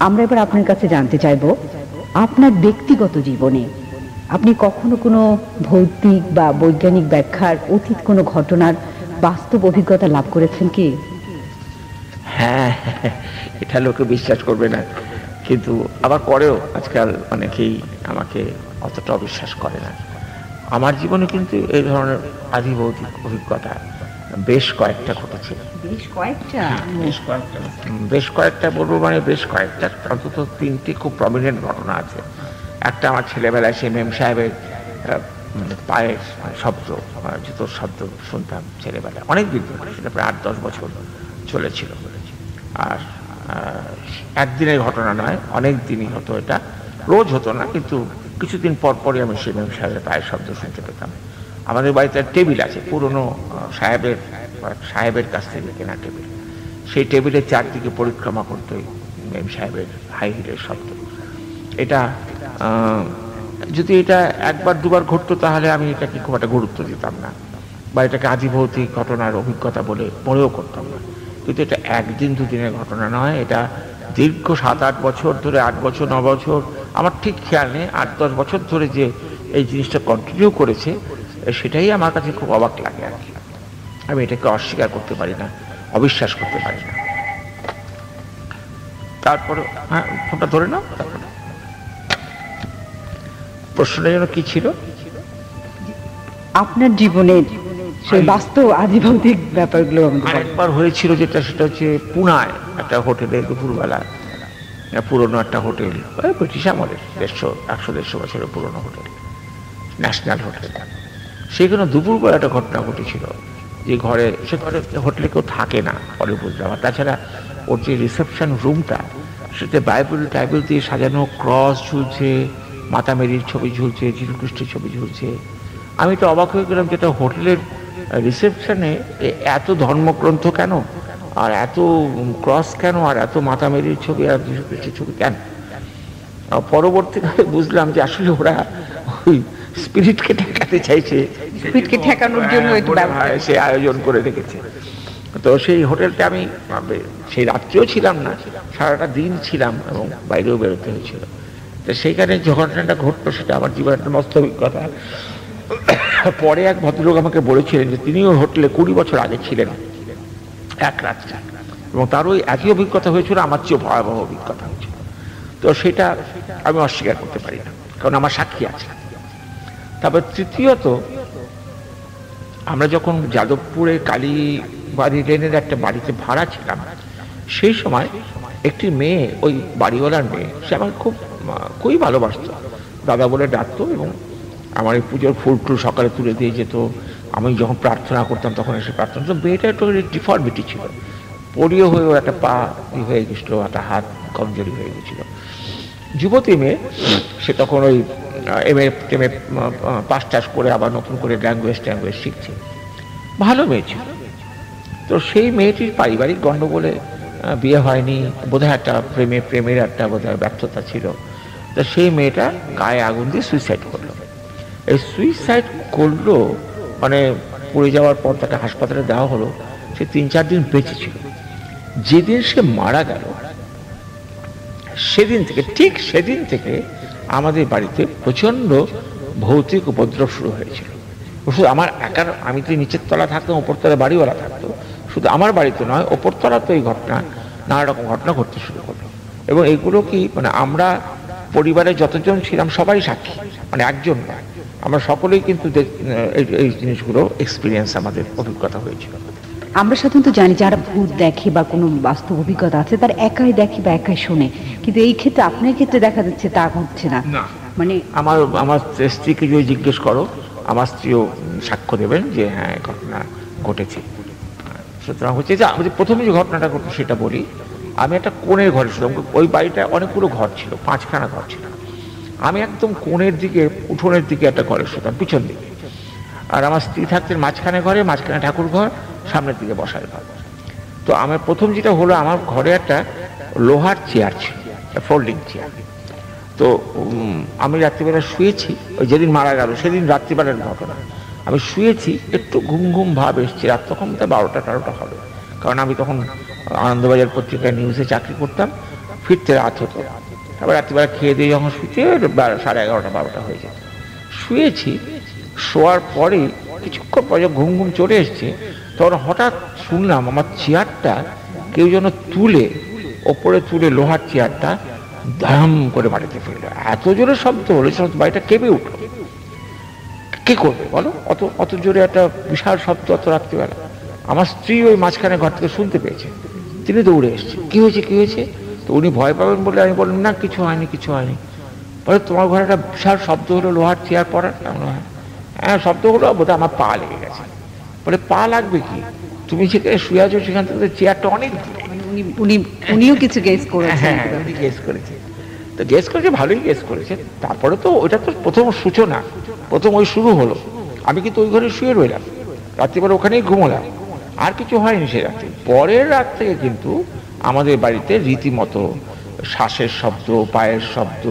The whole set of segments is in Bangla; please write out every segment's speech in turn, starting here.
আমরা এবার আপনার কাছে জানতে চাইব, আপনার ব্যক্তিগত জীবনে আপনি কখনো কোনো ভৌতিক বা বৈজ্ঞানিক ব্যাখ্যার অতীত কোনো ঘটনার বাস্তব অভিজ্ঞতা লাভ করেছেন কি? হ্যাঁ, এটা লোকে বিশ্বাস করবে না, কিন্তু আবার করেও। আজকাল অনেকেই আমাকে অতটা অবিশ্বাস করে না। আমার জীবনে কিন্তু এই ধরনের আধিভৌতিক অভিজ্ঞতা বেশ কয়েকটা ঘটেছে। বেশ কয়েকটা বলবো, বেশ কয়েকটা, অন্তত 3টি খুব প্রমিনেন্ট ঘটনা আছে। একটা আমার ছেলেবেলায় সে মেম সাহেবের পায়ের শব্দ, জুতোর শব্দ শুনতাম ছেলেবেলায়, অনেক দিন ধরে, সেটা প্রায় 8-10 বছর চলেছিল। আর একদিনের ঘটনা নয়, অনেক দিনই হতো। এটা রোজ হতো না, কিন্তু কিছুদিন পর পরই আমি সেই মেম সাহেবের পায়ের শব্দ শুনতে পেতাম। আমাদের বাড়িতে টেবিল আছে, পুরনো সাহেবের কাছ থেকে কেনা টেবিল। সেই টেবিলের চারদিকে পরিক্রমা করতো মেম সাহেবের হাই হিলের শব্দ। এটা যদি এটা একবার দুবার ঘটতো তাহলে আমি এটাকে খুব একটা গুরুত্ব দিতাম না, বা এটাকে আধিভৌতিক ঘটনার অভিজ্ঞতা বলে মনেও করতাম না। কিন্তু এটা একদিন দুদিনের ঘটনা নয়, এটা দীর্ঘ 7-8 বছর ধরে, 8 বছর 9 বছর, আমার ঠিক খেয়াল নেই, 8-10 বছর ধরে যে এই জিনিসটা কন্টিনিউ করেছে, সেটাই আমার কাছে খুব অবাক লাগে আর কি। আমি এটাকে অস্বীকার করতে পারি না, অবিশ্বাস করতে পারি না। তারপরে হ্যাঁ, ফোনটা ধরে নাও। তারপরে প্রশ্নটা যেন কি ছিল? আপনার জীবনের সেই বাস্তব আধিভৌতিক ব্যাপারগুলো। আরেকবার হয়েছিল যেটা, সেটা হচ্ছে পুনায় একটা হোটেলে দুপুরবেলা, পুরনো একটা হোটেল, ব্রিটিশ আমলের, 100-150 বছরের পুরনো হোটেল, ন্যাশনাল হোটেল। সেখানে দুপুরবেলা একটা ঘটনা ঘটেছিল, যে ঘরে, সে ঘরে হোটেলে কেউ থাকে না, পরে বুঝলাম। আর তাছাড়া ওর যে রিসেপশন রুমটা, সেটা বাইবেল দিয়ে সাজানো, ক্রস ঝুলছে, মাতা মেরির ছবি ঝুলছে, যীশুখ্রিস্টের ছবি ঝুলছে। আমি তো অবাক হয়ে গেলাম, যেটা হোটেলের রিসেপশনে এত ধর্মগ্রন্থ কেন, আর এত ক্রস কেন, আর এত মাতা মেরির ছবি আর যীশুখ্রিস্টের ছবি কেন? পরবর্তীকালে বুঝলাম যে আসলে ওরা ওই স্পিরিটকে ঠেকাতে চাইছে, স্পিরিটকে ঠেকানোর জন্য সে আয়োজন করে রেখেছে। তো সেই হোটেলটা আমি সেই রাত্রেও ছিলাম না, সারাটা দিন ছিলাম, এবং বাইরেও বেরোতে হয়েছিল। তো সেইখানে যে ঘটনাটা ঘটলো, সেটা আমার জীবনের একটা মস্ত অভিজ্ঞতা। পরে এক ভদ্রলোক আমাকে বলেছিলেন যে তিনি ওই হোটেলে 20 বছর আগে ছিলেন এক রাত্রে, এবং তার ওই একই অভিজ্ঞতা হয়েছিল, আমার চেয়ে ভয়াবহ অভিজ্ঞতা হয়েছিল। তো সেটা আমি অস্বীকার করতে পারি না, কারণ আমার সাক্ষী আছে। তারপর তৃতীয়ত, আমরা যখন যাদবপুরে কালীবাড়ি লেনের একটা বাড়িতে ভাড়া ছিলাম, সেই সময় একটি মেয়ে, ওই বাড়িওয়ালার মেয়ে, সে আমাকে খুবই ভালোবাসত, দাদা বলে ডাকতো, এবং আমার এই পুজোর ফুল টুল সকালে তুলে দিয়ে যেত। আমি যখন প্রার্থনা করতাম তখন এসে প্রার্থনা। তো মেয়েটা একটু ডিফর্মিটি ছিল, পোলিও হয়ে ওর একটা পা হয়ে গেছিলো, একটা হাত কমজোরি হয়ে গেছিল। যুবতী মেয়ে, সে তখন ওই এমএ পাস টাস করে আবার নতুন করে ল্যাঙ্গুয়েজ শিখছে, ভালো মেয়ে ছিল। তো সেই মেয়েটির পারিবারিক গণ্ডগোলে বিয়ে হয়নি, বোধহয় একটা প্রেমের একটা বোধহয় ব্যর্থতা ছিল। তো সেই মেয়েটা গায়ে আগুন দিয়ে সুইসাইড করলো। এই সুইসাইড করলো পড়ে যাওয়ার পর তাকে হাসপাতালে দেওয়া হলো। সে 3-4 দিন বেঁচে ছিল। যেদিন সে মারা গেল, সেদিন থেকে আমাদের বাড়িতে প্রচন্ড ভৌতিক উপদ্রব শুরু হয়েছিল। শুধু আমার একার, আমি তো নিচের তলা থাকতাম, ওপরতলা বাড়িওয়ালা থাকতো, শুধু আমার বাড়িতে নয়, ওপরতলা তো এই ঘটনা, নানা রকম ঘটনা ঘটতে শুরু করলো। এবং এগুলো কি আমরা পরিবারে যতজন ছিলাম সবাই সাক্ষী, একজন নয়, আমরা সকলেই কিন্তু এই জিনিসগুলো এক্সপিরিয়েন্স, আমাদের অভিজ্ঞতা হয়েছিল। আমরা সাধারণত জানি যারা ভূত দেখে বা কোনো বাস্তব অভিজ্ঞতা আছে, তার একাই দেখে বা একাই শোনে, কিন্তু এই ক্ষেত্রে, আপনার ক্ষেত্রে দেখা যাচ্ছে তা ঘটছে না। আমার স্ত্রীকে যদি জিজ্ঞেস করো, আমার স্ত্রীও সাক্ষ্য দেবেন যে হ্যাঁ, ঘটনা ঘটেছে। সুতরাং হচ্ছে যে আমাদের প্রথমে যে ঘটনাটা ঘটলো সেটা বলি। আমি একটা কোণের ঘরে ছিলাম, ওই বাড়িটা অনেকগুলো ঘর ছিল, 5খানা ঘর ছিল। আমি একদম কোণের দিকে, উঠোনের দিকে একটা ঘরে শুতাম, পিছন দিকে। আর আমার স্ত্রী থাকতেন মাঝখানে ঘরে, মাঝখানে ঠাকুর ঘর, সামনের দিকে বসার ঘর। তো আমার প্রথম যেটা হলো, আমার ঘরে একটা লোহার চেয়ার ছিল, ফোল্ডিং চেয়ার। তো আমি রাত্রিবেলা শুয়েছি, ওই যেদিন মারা গেল সেদিন রাত্রিবেলার ঘটনা। আমি শুয়েছি, একটু ঘুম ঘুম ভাব এসছে, রাত তখন তো 12টা-13টা হবে, কারণ আমি তখন আনন্দবাজার পত্রিকায় নিউজে চাকরি করতাম। ফিরতে রাত হতো। তারপর রাত্রিবেলা খেয়ে দিয়ে যখন শুতে 11:30-12টা হয়ে যেত। শুয়েছি, শোয়ার পরে কিছুক্ষণ পরে ঘুম ঘুম চলে এসছে, তখন হঠাৎ শুনলাম আমার চেয়ারটা কেউ যেন তুলে ওপরে তুলে, লোহার চেয়ারটা ধাম করে বাড়িতে ফেললো। এত জোরে শব্দ হলো, বাড়িটা কেঁপে উঠলো। কে করবে বলো, অত অত জোরে একটা বিশাল শব্দ অত রাত্রিবেলা? আমার স্ত্রী ওই মাঝখানে ঘর থেকে শুনতে পেয়েছে, তিনি দৌড়ে এসছে। কি হয়েছে কি হয়েছে? তো উনি ভয় পাবেন বলে আমি বললাম, না কিছু হয়নি কিছু হয়নি। বলে তোমার ঘরে একটা বিশাল শব্দ হলো, লোহার চেয়ার পড়ার। হ্যাঁ শব্দ হলো, বোধহয় আমার পা লেগে গেছে। বলে পা লাগবে কি, তুমি যেখানে শুয়ে আছো সেখান থেকে চেয়ারটা অনেক দূরে। উনিও কিছু গেস করেছেন? হ্যাঁ উনি গেস করেছে। তো গেস করেছে, ভালোই গেস করেছে। তারপরে তো ওইটা তো প্রথম সূচনা, প্রথম ওই শুরু হলো। আমি কিন্তু ওই ঘরে শুয়ে রইলাম, রাত্রিবেলা ওখানেই ঘুমোলাম, আর কিছু হয়নি সে রাত্রে। পরের রাত থেকে কিন্তু আমাদের বাড়িতে রীতিমতো শ্বাসের শব্দ, পায়ের শব্দ,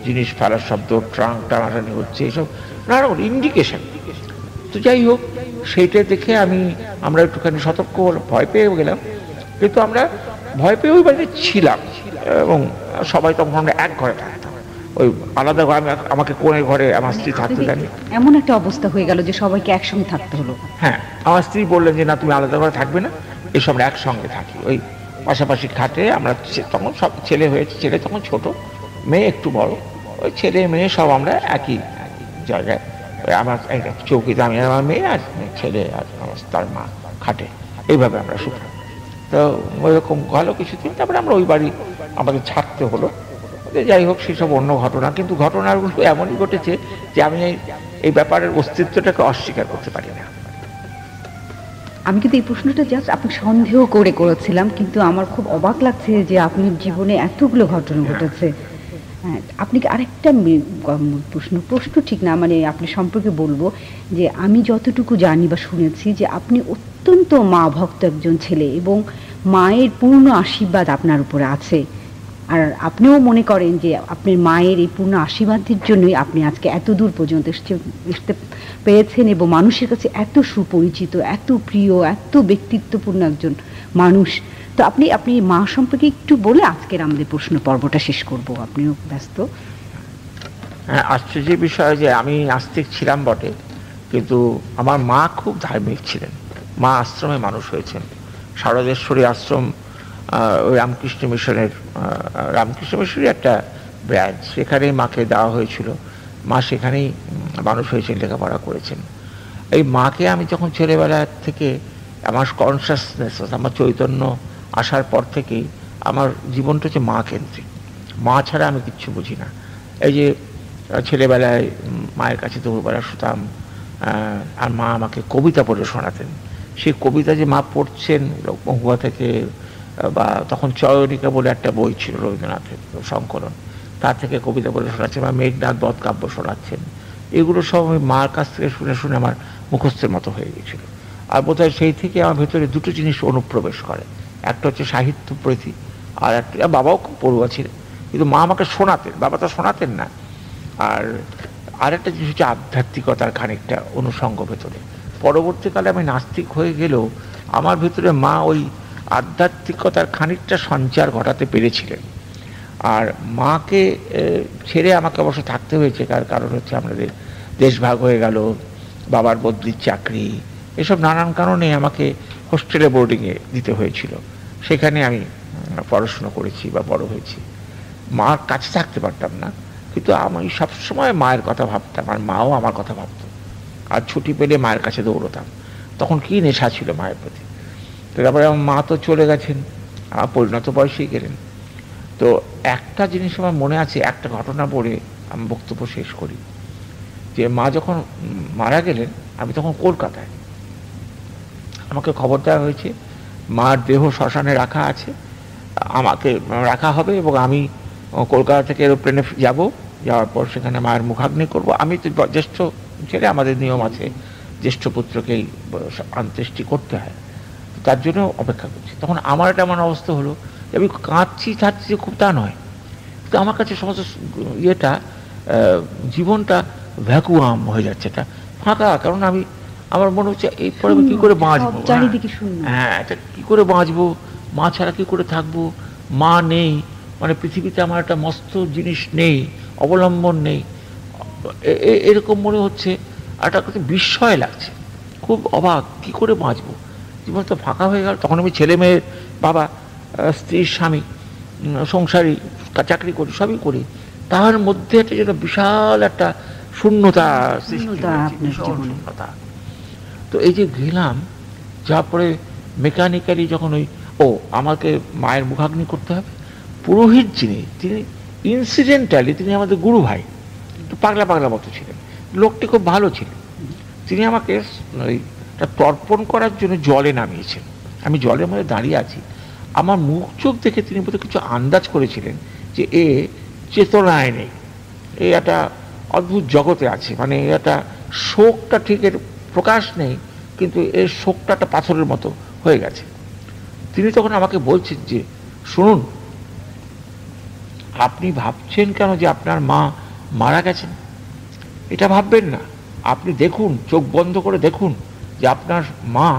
জিনিস ফেলার শব্দ, ট্রাঙ্ক টানাটানি হচ্ছে, এইসব নানা ইন্ডিকেশন। তো যাই হোক, সেইটা দেখে আমরা একটুখানি সতর্ক, ভয় পেয়ে গেলাম। কিন্তু আমরা ভয় পেয়ে ওই বাড়িতে ছিলাম, এবং সবাই তখন আমরা এক ঘরে থাকতাম। ওই আলাদা ঘরে আমাকে কোণের ঘরে আমার স্ত্রী থাকতে দেননি। এমন একটা অবস্থা হয়ে গেল যে সবাইকে একসঙ্গে থাকতে হলো? হ্যাঁ, আমার স্ত্রী বললেন যে না তুমি আলাদা ঘরে থাকবে না, এসব আমরা একসঙ্গে থাকি। ওই পাশাপাশি খাটে আমরা, তখন সব ছেলে হয়েছে, ছেলে তখন ছোট, মেয়ে একটু বড়, ওই ছেলে মেয়ে সব আমরা একই জায়গায়, আমার চৌকিতে আমি আর আমার মেয়ে, আর ছেলে আর তার মা খাটে, এইভাবে আমরা শুতাম। তো ওইরকম ভালো কিছুদিন, তারপরে আমরা ওই বাড়ি আমাদের ছাড়তে হলো। যাই হোক, সেসব অন্য ঘটনা। কিন্তু ঘটনাগুলো এমনই ঘটেছে যে আমি এই ব্যাপারের অস্তিত্বটাকে অস্বীকার করতে পারি না। আমি কিন্তু এই প্রশ্নটা জাস্ট আপনি সন্দেহ করে করেছিলাম, কিন্তু আমার খুব অবাক লাগছে যে আপনার জীবনে এতগুলো ঘটনা ঘটেছে। হ্যাঁ, আপনি আরেকটা প্রশ্ন ঠিক না, মানে আপনি সম্পর্কে বলবো যে আমি যতটুকু জানি বা শুনেছি যে আপনি অত্যন্ত মা ভক্ত একজন ছেলে, এবং মায়ের পূর্ণ আশীর্বাদ আপনার উপরে আছে। আর আপনিও মনে করেন যে আপনার মায়ের এই পূর্ণ আশীর্বাদের জন্যই আপনি আজকে এত দূর পর্যন্ত আসতে পেরেছেন, এবং মানুষের কাছে এত সুপরিচিত, এত প্রিয়, এত ব্যক্তিত্বপূর্ণ একজন মানুষ। তো আপনি মা সম্পর্কে একটু বলে আজকের আমাদের প্রশ্ন পর্বটা শেষ করব, আপনিও ব্যস্ত। হ্যাঁ, আশ্চর্যের বিষয় যে আমি নাস্তিক ছিলাম বটে, কিন্তু আমার মা খুব ধার্মিক ছিলেন। মা আশ্রমে মানুষ হয়েছেন, শারদেশ্বরী আশ্রম, ওই রামকৃষ্ণ মিশনের একটা ব্রাঞ্চ, সেখানে মাকে দেওয়া হয়েছিল। মা সেখানেই মানুষ হয়েছেন, লেখাপড়া করেছেন। এই মাকে আমি যখন ছেলেবেলা থেকে, আমার কনসাসনেস, আমার চৈতন্য আসার পর থেকেই আমার জীবনটা হচ্ছে মা কেন্দ্রিক। মা ছাড়া আমি কিচ্ছু বুঝি না। এই যে ছেলেবেলায় মায়ের কাছে দুপুরবেলা শুতাম, আর মা আমাকে কবিতা পড়ে শোনাতেন। সেই কবিতা যে মা পড়ছেন মহুয়া থেকে, বা তখন চয়নিকা বলে একটা বই ছিল রবীন্দ্রনাথের সংকলন, তার থেকে কবিতা পড়ে শোনাচ্ছেন, বা মেঘনাথ বধ কাব্য শোনাচ্ছেন। এগুলো সব আমি মার কাছ থেকে শুনে শুনে আমার মুখস্থের মতো হয়ে গিয়েছিল। আর বোধহয় সেই থেকে আমার ভেতরে দুটো জিনিস অনুপ্রবেশ করে, একটা হচ্ছে সাহিত্য প্রীতি, আর একটা, বাবাও খুব পড়ুয়া ছিলেন কিন্তু মা আমাকে শোনাতেন, বাবা তো শোনাতেন না। আর আরেকটা জিনিস হচ্ছে আধ্যাত্মিকতার খানিকটা অনুষঙ্গ ভেতরে। পরবর্তীকালে আমি নাস্তিক হয়ে গেলেও আমার ভেতরে মা ওই আধ্যাত্মিকতার খানিকটা সঞ্চার ঘটাতে পেরেছিলেন। আর মাকে ছেড়ে আমাকে অবশ্য থাকতে হয়েছে, তার কারণ হচ্ছে আমাদের দেশ ভাগ হয়ে গেল, বাবার বদলির চাকরি, এসব নানান কারণে আমাকে হোস্টেলে বোর্ডিংয়ে দিতে হয়েছিল। সেখানে আমি পড়াশুনো করেছি বা বড় হয়েছি। মার কাছে থাকতে পারতাম না, কিন্তু আমি সবসময় মায়ের কথা ভাবতাম, আর মাও আমার কথা ভাবত। আর ছুটি পেলে মায়ের কাছে দৌড়তাম। তখন কি নেশা ছিল মায়ের প্রতি। তো তারপরে আমার মা তো চলে গেছেন, আমার পরিণত বয়সেই গেলেন। তো একটা জিনিস আমার মনে আছে, একটা ঘটনা বলে আমি বক্তব্য শেষ করি, যে মা যখন মারা গেলেন আমি তখন কলকাতায়। আমাকে খবর দেওয়া হয়েছে মার দেহ শ্মশানে রাখা আছে, আমাকে রাখা হবে, এবং আমি কলকাতা থেকে এরোপ্লেনে যাব, যাওয়ার পর সেখানে মায়ের মুখাগ্নি করব। আমি তো জ্যেষ্ঠ ছেলে, আমাদের নিয়ম আছে জ্যেষ্ঠ পুত্রকেই অন্ত্যেষ্টি করতে হয়, তার জন্য অপেক্ষা করছি। তখন আমার একটা এমন অবস্থা হলো যে আমি কাঁদছি থাকছি, খুব তা নয়, কিন্তু আমার কাছে সমস্ত ইয়েটা, জীবনটা ভ্যাকুয়াম হয়ে যাচ্ছে, এটা ফাঁকা। কারণ আমার মনে হচ্ছে এরপরে আমি কী করে বাঁচবো, চারিদিকে হ্যাঁ এটা কী করে বাঁচবো, মা ছাড়া কী করে থাকবো, মা নেই, মানে পৃথিবীতে আমার একটা মস্ত জিনিস নেই, অবলম্বন নেই, এরকম মনে হচ্ছে। একটা বিস্ময় লাগছে, খুব অবাক, কি করে বাঁচবো, জীবন তো ফাঁকা হয়ে গেল। তখন আমি ছেলে মেয়ের বাবা, স্ত্রীর স্বামী, সংসারী, চাকরি করি, সবই করি, তার মধ্যে একটা যেন বিশাল একটা শূন্যতা সৃষ্টি হয়েছে, শূন্যতা। তো এই যে গেলাম, যার পরে মেকানিক্যালি যখন আমাকে মায়ের মুখাগ্নি করতে হবে, পুরোহিত যিনি, তিনি ইনসিডেন্টালি তিনি আমাদের গুরু ভাই, একটু পাগলা পাগলা মতো ছিলেন, লোকটি খুব ভালো ছিলেন। তিনি আমাকে তর্পণ করার জন্য জলে নামিয়েছেন। আমি জলের মধ্যে দাঁড়িয়ে আছি, আমার মুখ চোখ দেখে তিনি বোধহয় কিছু আন্দাজ করেছিলেন যে এ চেতনায় নেই, এ একটা অদ্ভুত জগতে আছে, মানে একটা শোকটা ঠিক এর প্রকাশ নেই, কিন্তু এর শোকটা একটা পাথরের মতো হয়ে গেছে। তিনি তখন আমাকে বলছেন যে শুনুন, আপনি ভাবছেন কেন যে আপনার মা মারা গেছেন? এটা ভাববেন না, আপনি দেখুন, চোখ বন্ধ করে দেখুন যে আপনার মা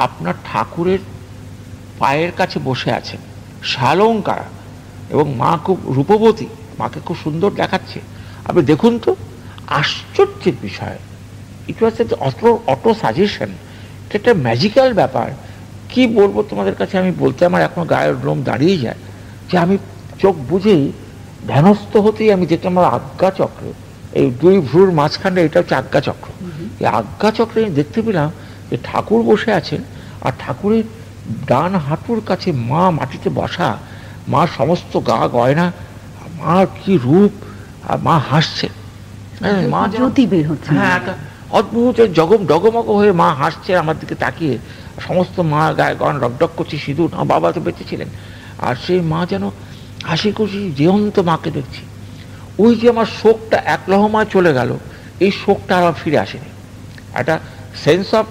আপনার ঠাকুরের পায়ের কাছে বসে আছেন, শালঙ্কারা, এবং মা খুব রূপবতী, মাকে খুব সুন্দর দেখাচ্ছে। আপনি দেখুন তো, আশ্চর্যের বিষয়, ইট ওয়াজ অটো সাজেশন, এটা একটা ম্যাজিক্যাল ব্যাপার। কি বলবো তোমাদের কাছে, আমি বলতে আমার এখনো গায়ের লোম দাঁড়িয়ে যায় যে আমি চোখ বুঝেই ধ্যানস্থ হতেই আমি দেখলাম আমার আজ্ঞা চক্রে, এই দুই ভ্রুর মাঝখানে, এটা হচ্ছে আজ্ঞা চক্র। এই আজ্ঞা চক্রে আমি দেখতে পেলাম যে ঠাকুর বসে আছেন, আর ঠাকুরের ডান হাঁটুর কাছে মা মাটিতে বসা, মা সমস্ত গা গয়না, মার কি রূপ, আর মা হাসছে, মা জ্যোতি বের হচ্ছে, হ্যাঁ, একটা অদ্ভুত ডগমগ হয়ে মা হাসছে আমার দিকে তাকিয়ে, সমস্ত মা গায়ে গয়না ডকডক করছে, সিঁদুর, বাবা তো বেঁচে ছিলেন, আর সেই মা যেন হাসি খুশি জীবন্ত মাকে দেখছি। ওই যে আমার শোকটা এক লহমায় চলে গেল, এই শোকটা আর ফিরে আসেনি। একটা সেন্স অফ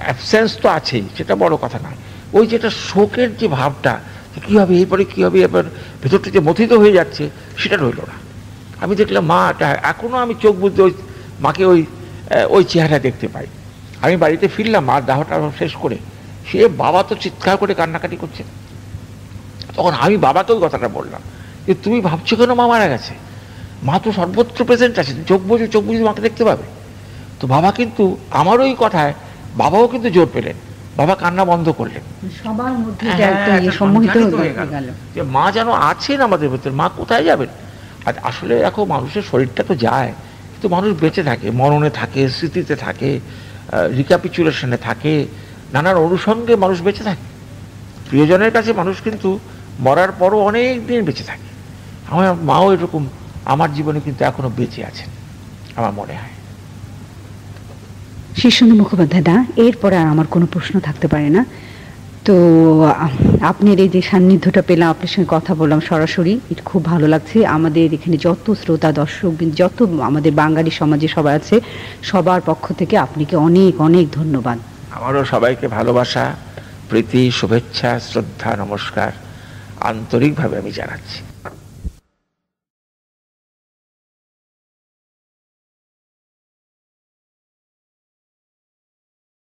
অ্যাবসেন্স তো আছেই, সেটা বড় কথা নয়, ওই যেটা শোকের যে ভাবটা, কী হবে এরপরে, কী হবে এবার, ভেতরটা যে মথিত হয়ে যাচ্ছে, সেটা রইল না। আমি দেখলাম মাটা এখনও, আমি চোখ বুঝতে ওই মাকে ওই চেহারা দেখতে পাই। আমি বাড়িতে ফিরলাম, মার দাহটা শেষ করে, সে বাবা তো চিৎকার করে কান্নাকাটি করছে। তখন আমি বাবাকে ওই কথাটা বললাম যে তুমি ভাবছো কেন মা মারা গেছে, মা তো সর্বত্র প্রেজেন্ট আছে, চোখ বুঝে মাকে দেখতে পাবে। তো বাবা কিন্তু আমার ওই কথায় বাবাও কিন্তু জোর পেলেন, বাবা কান্না বন্ধ করলেন, সবার মধ্যে সম্মোহিত হয়ে গেল যে মা যেন আছেন আমাদের ভেতর, মা কোথায় যাবেন। আর আসলে দেখো, মানুষের শরীরটা তো যায়, কিন্তু মানুষ বেঁচে থাকে, মননে থাকে, স্মৃতিতে থাকে, রিক্যাপিচুলেশনে থাকে, নানান অনুষঙ্গে মানুষ বেঁচে থাকে। প্রিয়জনের কাছে মানুষ কিন্তু মরার পরও অনেক দিন বেঁচে থাকে। আমার মাও এরকম আমার জীবনে কিন্তু এখনো বেঁচে আছেন আমার মনে হয়। শীর্ষেন্দু মুখোপাধ্যায় দা, এরপরে আর আমার কোনো প্রশ্ন থাকতে পারে না। তো আপনার এই যে সান্নিধ্যটা পেলাম, আপনার সঙ্গে কথা বললাম সরাসরি, এটা খুব ভালো লাগছে। আমাদের এখানে যত শ্রোতা দর্শক, যত আমাদের বাঙালি সমাজে সবাই আছে, সবার পক্ষ থেকে আপনাকে অনেক অনেক ধন্যবাদ। আমারও সবাইকে ভালোবাসা, প্রীতি, শুভেচ্ছা, শ্রদ্ধা, নমস্কার আন্তরিকভাবে আমি জানাচ্ছি।